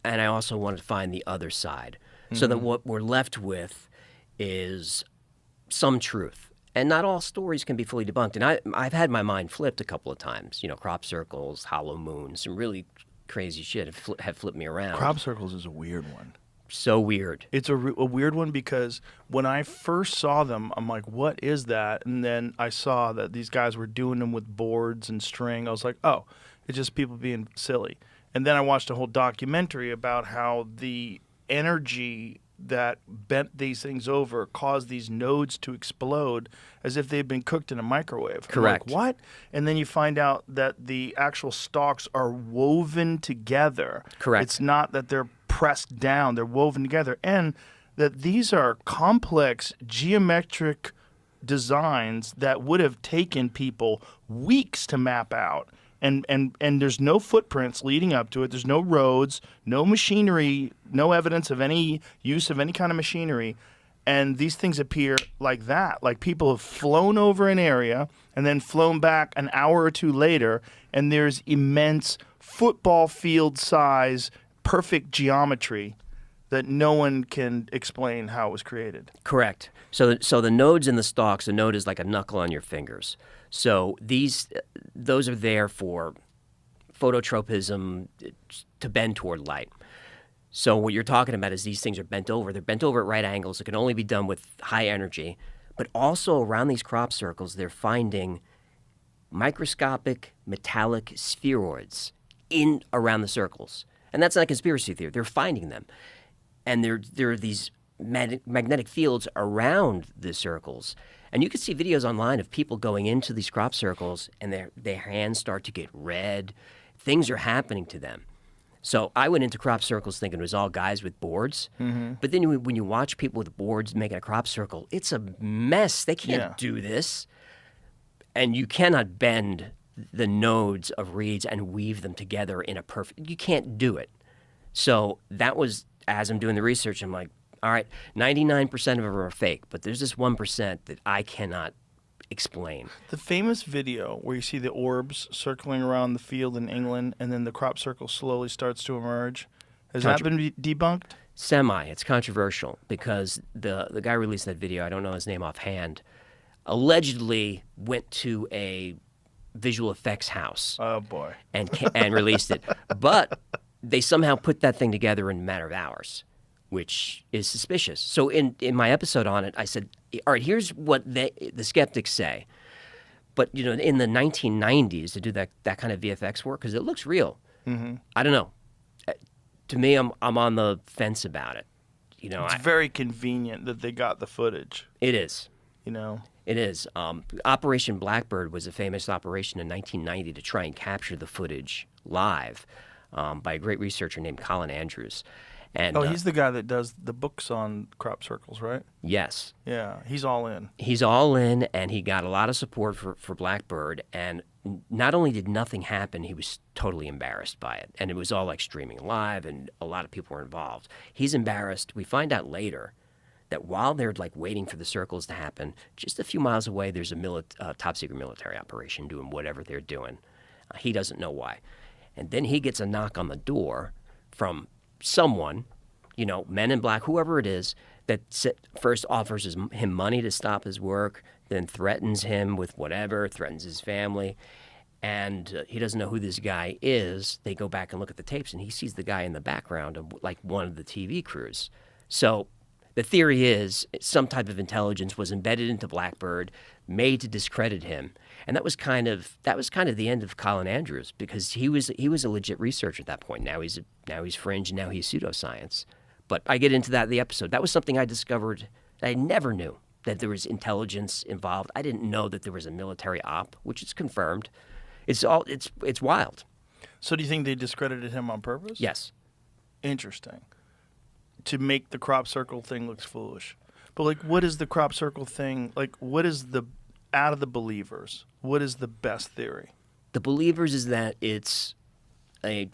and I also wanted to find the other side, so that what we're left with is some truth. And not all stories can be fully debunked. And I've had my mind flipped a couple of times. You know, crop circles, hollow moons, some really crazy shit have flipped me around. Crop circles is a weird one. So weird. It's a weird one because when I first saw them, I'm like, what is that? And then I saw that these guys were doing them with boards and string. I was like, oh, it's just people being silly. And then I watched a whole documentary about how the energy that bent these things over caused these nodes to explode as if they'd been cooked in a microwave. Correct. I'm like, what? And then you find out that the actual stalks are woven together. Correct. It's not that they're pressed down, they're woven together. And that these are complex geometric designs that would have taken people weeks to map out. And there's no footprints leading up to it. There's no roads, no machinery, no evidence of any use of any kind of machinery. And these things appear like that. Like people have flown over an area and then flown back an hour or two later, and there's immense football field size, perfect geometry that no one can explain how it was created. Correct. So the nodes in the stalks, the node is like a knuckle on your fingers. So those are there for phototropism, to bend toward light. So what you're talking about is these things are bent over. They're bent over at right angles. It can only be done with high energy. But also around these crop circles, they're finding microscopic metallic spheroids in around the circles. And that's not a conspiracy theory. They're finding them. And there are these magnetic fields around the circles. And you can see videos online of people going into these crop circles and their hands start to get red. Things are happening to them. So I went into crop circles thinking it was all guys with boards. Mm-hmm. But then when you watch people with boards making a crop circle, it's a mess. They can't do this. And you cannot bend the nodes of reeds and weave them together in a perfect... You can't do it. So that was, as I'm doing the research, I'm like, all right, 99% of them are fake, but there's this 1% that I cannot explain. The famous video where you see the orbs circling around the field in England and then the crop circle slowly starts to emerge, has that been debunked? Semi. It's controversial because the guy released that video, I don't know his name offhand, allegedly went to a visual effects house. Oh, boy. And released it. But they somehow put that thing together in a matter of hours, which is suspicious. So in my episode on it, I said, all right, here's what the skeptics say. But, you know, in the 1990s, to do that kind of VFX work, because it looks real, I don't know. To me, I'm on the fence about it. You know, it's very convenient that they got the footage. It is. You know? It is. Operation Blackbird was a famous operation in 1990 to try and capture the footage live by a great researcher named Colin Andrews. And, he's the guy that does the books on crop circles, right? Yes. Yeah, he's all in. He's all in, and he got a lot of support for Blackbird. And not only did nothing happen, he was totally embarrassed by it. And it was all like streaming live, and a lot of people were involved. He's embarrassed. We find out later that while they're like waiting for the circles to happen, just a few miles away, there's a top secret military operation doing whatever they're doing. He doesn't know why. And then he gets a knock on the door from someone, you know, Men in Black, whoever it is, that first offers him money to stop his work, then threatens him with whatever, threatens his family, and he doesn't know who this guy is. They go back and look at the tapes, and he sees the guy in the background of like one of the TV crews. So the theory is some type of intelligence was embedded into Blackbird, made to discredit him. And that was kind of the end of Colin Andrews, because he was a legit researcher at that point. Now he's fringe, and now he's pseudoscience. But I get into that in the episode. That was something I discovered that I never knew, that there was intelligence involved. I didn't know that there was a military op, which is confirmed. It's wild. So do you think they discredited him on purpose? Yes. Interesting. To make the crop circle thing look foolish. But like, what is the crop circle thing? Like, what is out of the believers, what is the best theory? The believers is that it's a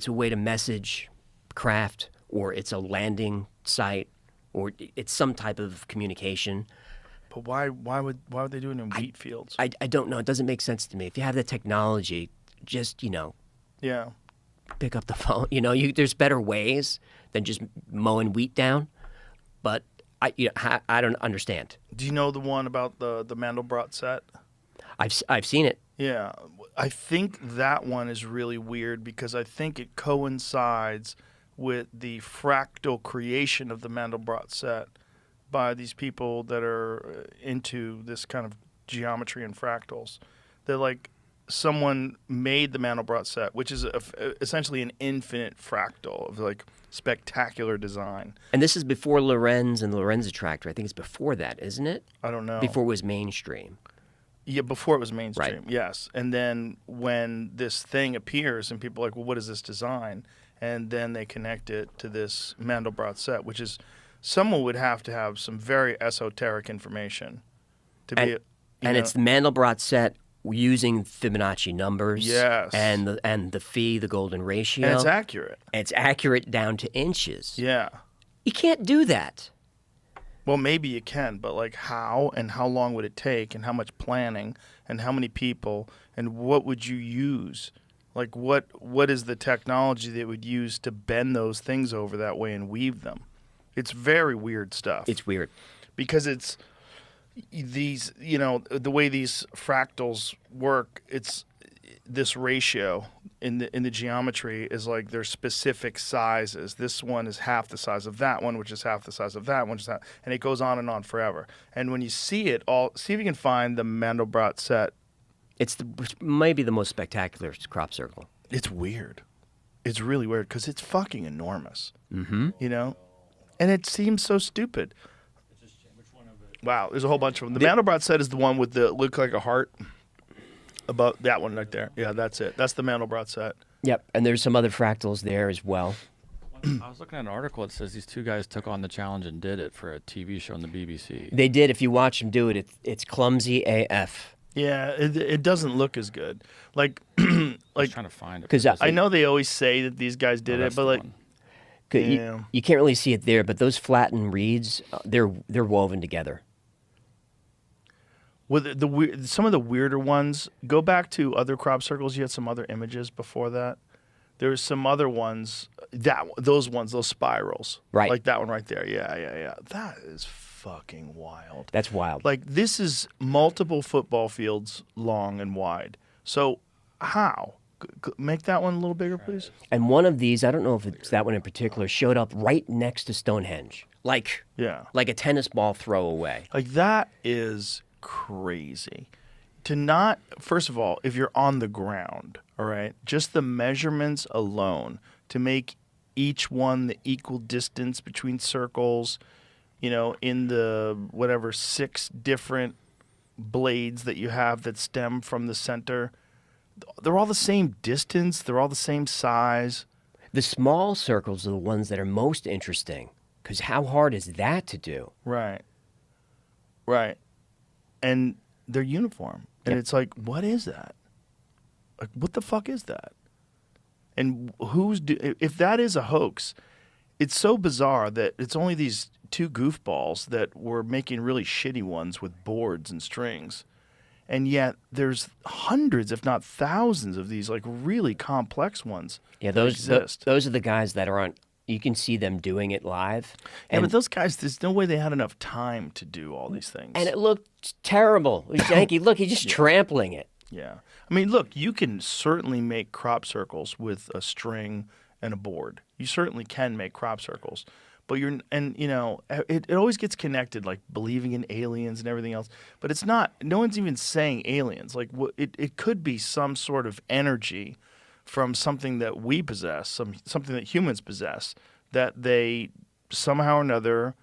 way to message craft, or it's a landing site, or it's some type of communication. But why would they do it in wheat fields? I don't know. It doesn't make sense to me. If you have the technology, just, you know. Yeah. pick up the phone. There's better ways than just mowing wheat down. But I don't understand. Do you know the one about the Mandelbrot set? I've seen it. Yeah, I think that one is really weird because I think it coincides with the fractal creation of the Mandelbrot set by these people that are into this kind of geometry and fractals. They're like someone made the Mandelbrot set, which is essentially an infinite fractal of like spectacular design. And this is before Lorenz and the Lorenz attractor. I think it's before that, isn't it? I don't know. Before it was mainstream. Yeah, before it was mainstream, Right. yes. And then when this thing appears and people are like, well, what is this design? And then they connect it to this Mandelbrot set, which is someone would have to have some very esoteric information to be. It's the Mandelbrot set using Fibonacci numbers. Yes. And the phi, the golden ratio. And it's accurate. It's accurate down to inches. Yeah. You can't do that. Well, maybe you can, but like how and how long would it take and how much planning and how many people and what would you use? Like what is the technology that would use to bend those things over that way and weave them? It's very weird stuff. It's weird. Because it's these, the way these fractals work, it's this ratio in the geometry is like there's specific sizes. This one is half the size of that one, which is half the size of that one, and it goes on and on forever. And when you see it all, see if you can find the Mandelbrot set. It's maybe the most spectacular crop circle. It's weird. It's really weird because it's fucking enormous. Mm-hmm. And it seems so stupid. Wow, there's a whole bunch of them. The Mandelbrot set is the one with the look like a heart. About that one right there. Yeah, that's it. That's the Mandelbrot set. Yep, and there's some other fractals there as well. I was looking at an article that says these two guys took on the challenge and did it for a TV show on the BBC. They did. If you watch them do it, it's clumsy AF. Yeah, it doesn't look as good. Like, I was trying to find it. 'Cause I know they always say that these guys did it, but like, yeah. You can't really see it there, but those flattened reeds, they're woven together. with some of the weirder ones, go back to other crop circles. You had some other images before that. There's some other ones those spirals, Right. Like that one right there. Yeah. That is fucking wild. That's wild. Like this is multiple football fields long and wide. So how? Make that one a little bigger, please. And one of these, I don't know if it's that one in particular, showed up right next to Stonehenge, like a tennis ball throw away. Like that is crazy. To not, first of all, if you're on the ground, all right, just the measurements alone to make each one the equal distance between circles, in the whatever 6 different blades that you have that stem from the center, they're all the same distance, they're all the same size. The small circles are the ones that are most interesting, because how hard is that to do? Right. And they're uniform. And Yep. it's like, what is that? Like, what the fuck is that? And if that is a hoax, it's so bizarre that it's only these 2 goofballs that were making really shitty ones with boards and strings. And yet there's hundreds, if not thousands of these like really complex ones. Yeah, that exist. those are the guys that are on. You can see them doing it live. Yeah, but those guys, there's no way they had enough time to do all these things. And it looked terrible. Yankee, look, he's just trampling it. Yeah. I mean, look, you can certainly make crop circles with a string and a board. You certainly can make crop circles. But it always gets connected, like believing in aliens and everything else. But it's not, no one's even saying aliens. Like, it could be some sort of energy from something that we possess, something that humans possess, that they somehow or another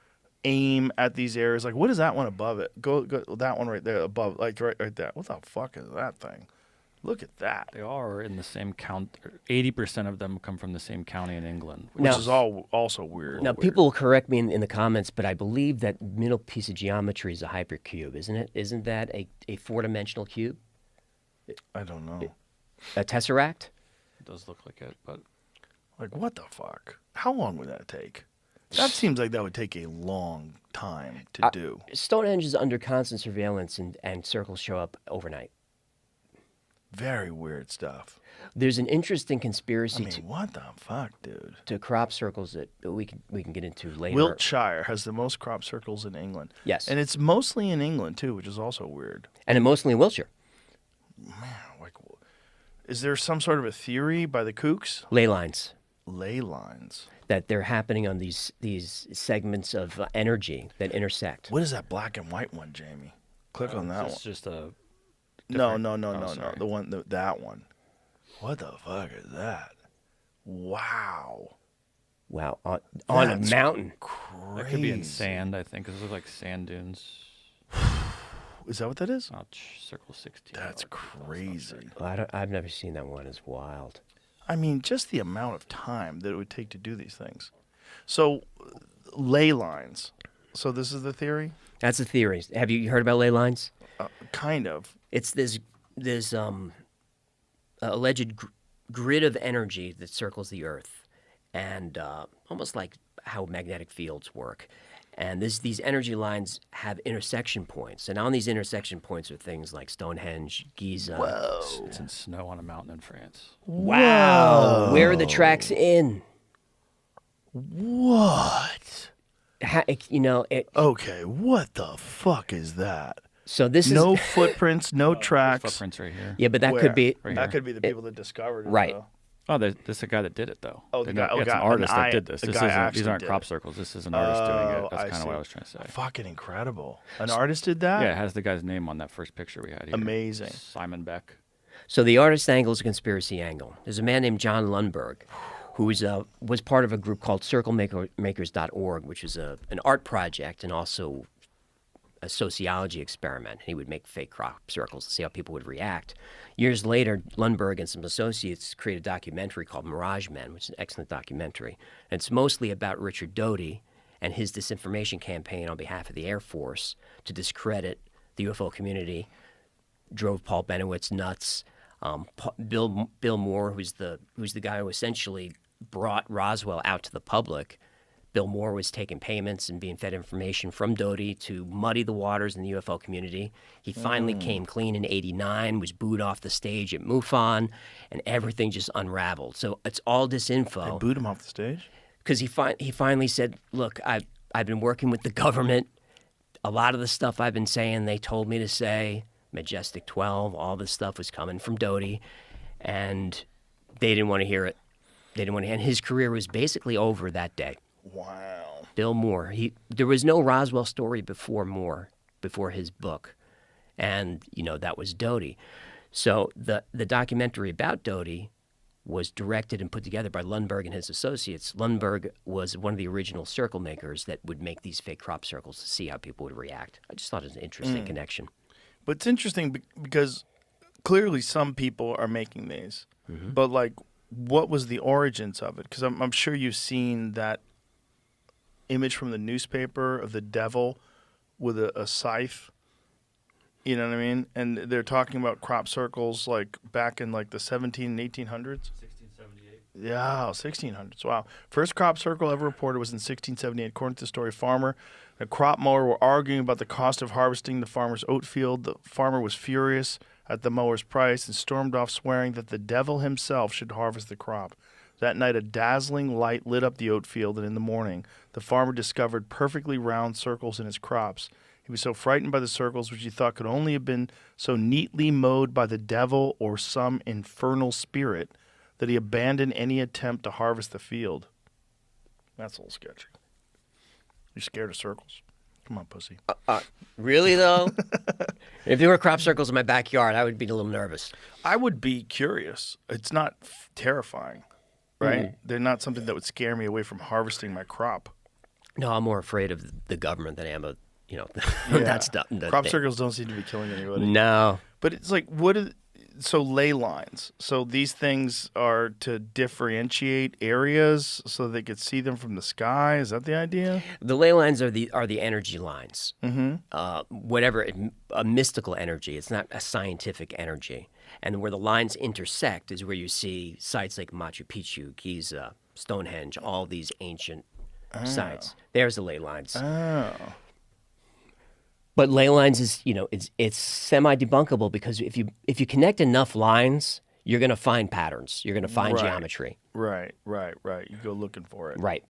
aim at these areas. Like, what is that one above it? Go that one right there above, like right there. What the fuck is that thing? Look at that. They are in the same count. 80% of them come from the same county in England. Which is also weird. Now, people will correct me in the comments, but I believe that middle piece of geometry is a hypercube, isn't it? Isn't that a 4-dimensional cube? I don't know. A tesseract? It does look like it, but Like, what the fuck? How long would that take? That seems like that would take a long time to do. Stonehenge is under constant surveillance, and circles show up overnight. Very weird stuff. There's an interesting I conspiracy mean, what the fuck, dude? to crop circles that we can get into later. Wiltshire has the most crop circles in England. Yes. And it's mostly in England, too, which is also weird. And mostly in Wiltshire. Like, is there some sort of a theory by the kooks? Ley lines. Ley lines. That they're happening on these segments of energy that intersect. What is that black and white one, Jamie? Click on that one. It's just a. No. sorry. That one. What the fuck is that? Wow. Wow, on a That's mountain. Crazy. That could be in sand, I think, because it looks like sand dunes. Is that what that is? Circle 16. That's crazy. I've never seen that one. It's wild. I mean, just the amount of time that it would take to do these things. So, ley lines. So this is the theory? That's a theory. Have you heard about ley lines? Kind of. It's this alleged grid of energy that circles the Earth, and almost like how magnetic fields work. And these energy lines have intersection points, and on these intersection points are things like Stonehenge, Giza. Whoa. It's in snow on a mountain in France. Wow! Where are the tracks in? What? Okay, what the fuck is that? So this No is footprints, no tracks. Footprints right here. yeah, but that Where? could be Right That here. could be the people that discovered it. right. though. Oh, this is a guy that did it, though. Oh, They're the guy- not- oh, yeah, it's guy- an artist an that eye- did this. the This guy isn't, actually these aren't did crop it. circles. This is an artist doing it. That's I kind of see. what I was trying to say. Fucking incredible. An artist did that? Yeah, it has the guy's name on that first picture we had here. Amazing. Simon Beck. So the artist angle is a conspiracy angle. There's a man named John Lundberg who was part of a group called CircleMakers.org, which is an art project and also a sociology experiment. He would make fake crop circles to see how people would react. Years later, Lundberg and some associates created a documentary called Mirage Men, which is an excellent documentary. And it's mostly about Richard Doty and his disinformation campaign on behalf of the Air Force to discredit the UFO community, drove Paul Benowitz nuts. Bill Moore, who's the guy who essentially brought Roswell out to the public. Bill Moore was taking payments and being fed information from Doty to muddy the waters in the UFO community. He finally came clean in '89, was booed off the stage at MUFON, and everything just unraveled. So it's all disinfo. They booed him off the stage? Because he finally said, look, I've been working with the government. A lot of the stuff I've been saying, they told me to say. Majestic 12, all this stuff was coming from Doty, and they didn't want to hear it. They didn't want to, and his career was basically over that day. Wow. Bill Moore. There was no Roswell story before his book, and that was Doty. So the documentary about Doty was directed and put together by Lundberg and his associates. Lundberg was one of the original circle makers that would make these fake crop circles to see how people would react. I just thought it was an interesting connection. But it's interesting because clearly some people are making these. But, like, what was the origins of it? Because I'm sure you've seen that image from the newspaper of the devil with a scythe. You know what I mean? And they're talking about crop circles, like, back in, like, the 17 and 1800s. 1678. Yeah, 1600s. Wow. First crop circle ever reported was in 1678. According to the story, farmer and a crop mower were arguing about the cost of harvesting the farmer's oat field. The farmer was furious at the mower's price and stormed off, swearing that the devil himself should harvest the crop. That night, a dazzling light lit up the oat field, and in the morning, the farmer discovered perfectly round circles in his crops. He was so frightened by the circles, which he thought could only have been so neatly mowed by the devil or some infernal spirit, that he abandoned any attempt to harvest the field. That's a little sketchy. You're scared of circles? Come on, pussy. Really, though? If there were crop circles in my backyard, I would be a little nervous. I would be curious. It's not terrifying, right? They're not something that would scare me away from harvesting my crop. No, I'm more afraid of the government than I am of, Yeah. that stuff. Crop circles don't seem to be killing anybody. No. But it's like, so ley lines. So these things are to differentiate areas so they could see them from the sky. Is that the idea? The ley lines are the energy lines. Mm-hmm. A mystical energy. It's not a scientific energy. And where the lines intersect is where you see sites like Machu Picchu, Giza, Stonehenge, all these ancient sites. There's the ley lines. Oh. But ley lines is, it's semi-debunkable because if you connect enough lines, you're going to find patterns. You're going to find Right. geometry. Right. You go looking for it. Right.